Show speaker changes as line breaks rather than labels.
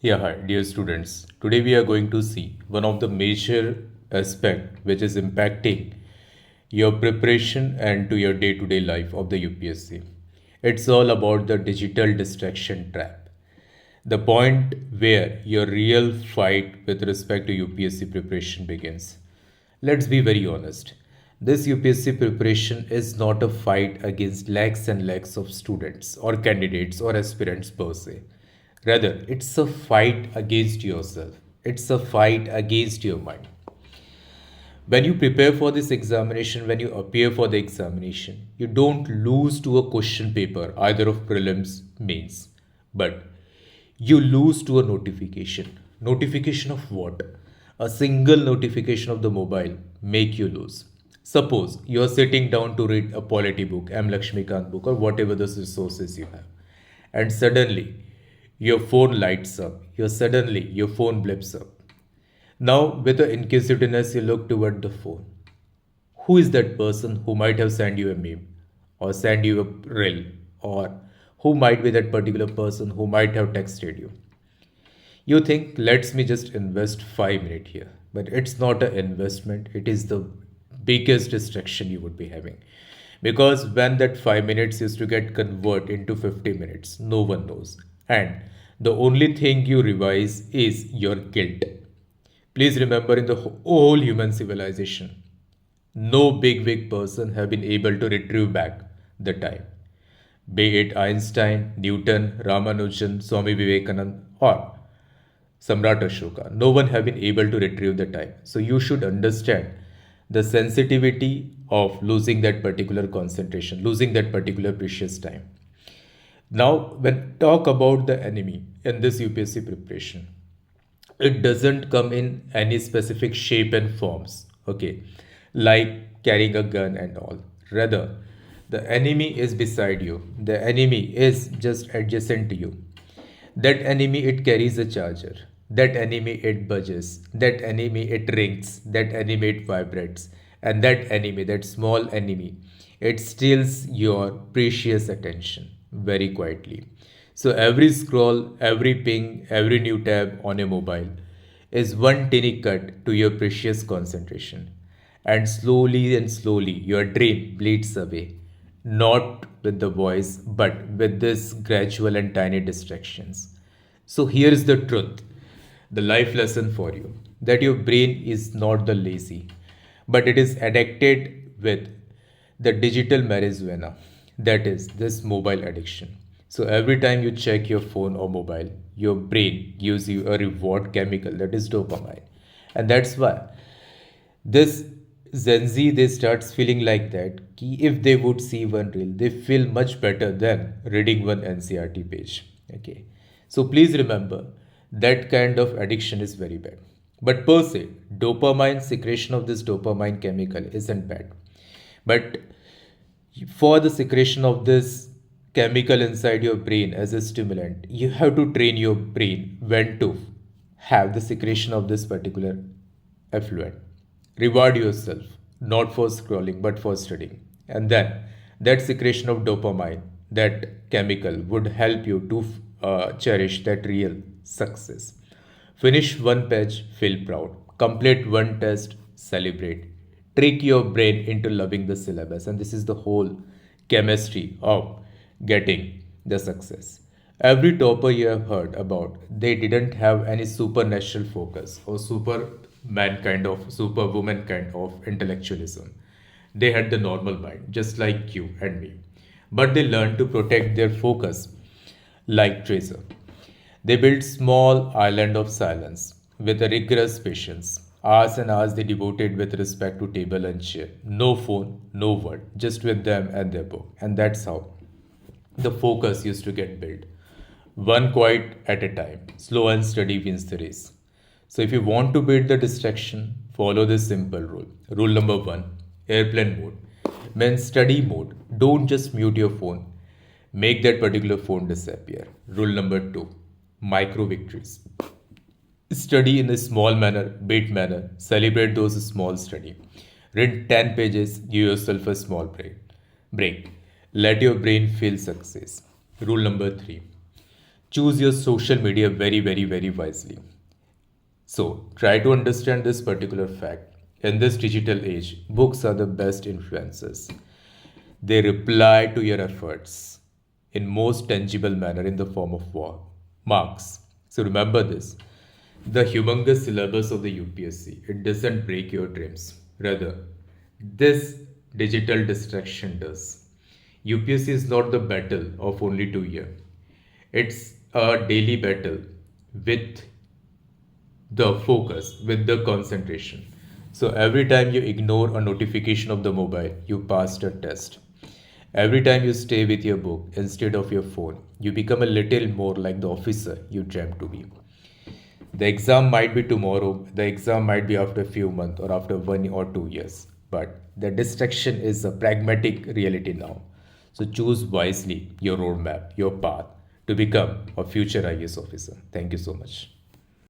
Yeah, hi, dear students. Today we are going to see one of the major aspect which is impacting your preparation and to your day-to-day life of the UPSC. It's all about the digital distraction trap. The point where your real fight with respect to UPSC preparation begins. Let's be very honest. This UPSC preparation is not a fight against lakhs and lakhs of students or candidates or aspirants per se. Rather, it's a fight against yourself. It's a fight against your mind. When you prepare for this examination, when you appear for the examination, you don't lose to a question paper, either of prelims, mains, but you lose to a notification. Notification of what? A single notification of the mobile make you lose. Suppose you are sitting down to read a polity book, M. Lakshmikant book, or whatever the resources you have, and suddenly your phone lights up. Your phone blips up. Now, with the inquisitiveness, you look toward the phone. Who is that person who might have sent you a meme or sent you a reel, or who might be that particular person who might have texted you? You think, let's me just invest 5 minutes here. But it's not an investment, it is the biggest distraction you would be having. Because when that 5 minutes is to get convert into 50 minutes, no one knows. And the only thing you revise is your guilt. Please remember, in the whole human civilization, no big person have been able to retrieve back the time. Be it Einstein, Newton, Ramanujan, Swami Vivekanand, or Samrat Ashoka. No one have been able to retrieve the time. So you should understand the sensitivity of losing that particular concentration, losing that particular precious time. Now, when talk about the enemy in this UPSC preparation, it doesn't come in any specific shape and forms, okay, like carrying a gun and all. Rather, the enemy is beside you, the enemy is just adjacent to you. That enemy, it carries a charger. That enemy, it budges. That enemy, it rings. That enemy, it vibrates. And that enemy, that small enemy, it steals your precious attention very quietly. So every scroll, every ping, every new tab on a mobile is one tiny cut to your precious concentration. And slowly, your dream bleeds away, not with the voice, but with this gradual and tiny distractions. So here is the truth, the life lesson for you, that your brain is not the lazy, but it is addicted with the digital marijuana, that is this mobile addiction. So every time you check your phone or mobile, your brain gives you a reward chemical, that is dopamine. And that's why this Gen Z, they starts feeling like that. Ki if they would see one reel, they feel much better than reading one NCRT page. Okay, so please remember that kind of addiction is very bad. But per se, dopamine secretion of this dopamine chemical isn't bad. But for the secretion of this chemical inside your brain as a stimulant, you have to train your brain when to have the secretion of this particular effluent. Reward yourself, not for scrolling, but for studying. And then that secretion of dopamine, that chemical, would help you to cherish that real success. Finish one page, feel proud. Complete one test, celebrate. Trick your brain into loving the syllabus. And this is the whole chemistry of getting the success. Every topper you have heard about, they didn't have any supernatural focus or superman kind of, superwoman kind of intellectualism. They had the normal mind, just like you and me. But they learned to protect their focus like treasure. They built small island of silence with a rigorous patience. Hours and hours they devoted with respect to table and chair. No phone, no word, just with them and their book. And that's how the focus used to get built. One quiet at a time. Slow and steady wins the race. So if you want to beat the distraction, follow this simple rule. Rule number one, airplane mode. Means study mode. Don't just mute your phone. Make that particular phone disappear. Rule number two, micro victories. Study in a small manner, bit manner. Celebrate those small study. Read 10 pages, give yourself a small break. Let your brain feel success. Rule number three, Choose your social media very, very, very wisely. So, try to understand this particular fact. In this digital age, books are the best influencers. They reply to your efforts in most tangible manner in the form of marks. So remember this. The humongous syllabus of the UPSC, it doesn't break your dreams. Rather, this digital distraction does. UPSC is not the battle of only 2 years. It's a daily battle with the focus, with the concentration. So every time you ignore a notification of the mobile, you passed a test. Every time you stay with your book instead of your phone, you become a little more like the officer you dreamt to be. The exam might be tomorrow, the exam might be after a few months or after 1 or 2 years, but the distraction is a pragmatic reality now. So choose wisely your roadmap, your path to become a future IAS officer. Thank you so much.